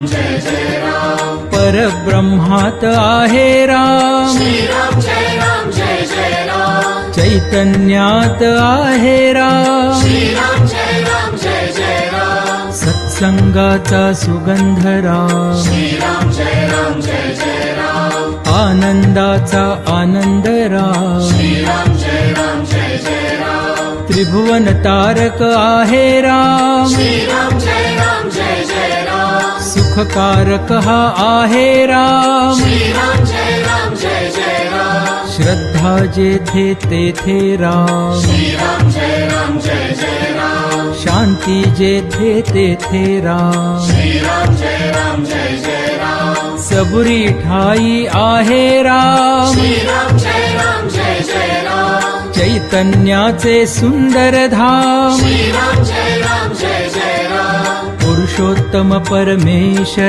जय जय राम परब्रह्मात आहे राम श्री राम जय जय राम चैतन्यात आहे राम श्री राम जय जय राम सत्संगाचा सुगंध राम श्री राम जय जय राम आनंदाचा आनंद राम श्री राम जय जय राम त्रिभुवन तारक आहे राम श्री राम जय जय राम सुखकारक हा आहे राम श्री राम जय जय राम श्रद्धा जेथे तेथे राम श्री राम जय जय राम शांती जेथे तेथे राम श्री राम जय जय राम सबुरी ठाई आहे राम श्री राम जय जय राम चैतन्याचे सुंदर धाम श्री राम जय जय राम पुरुषोत्तम परमेश्वर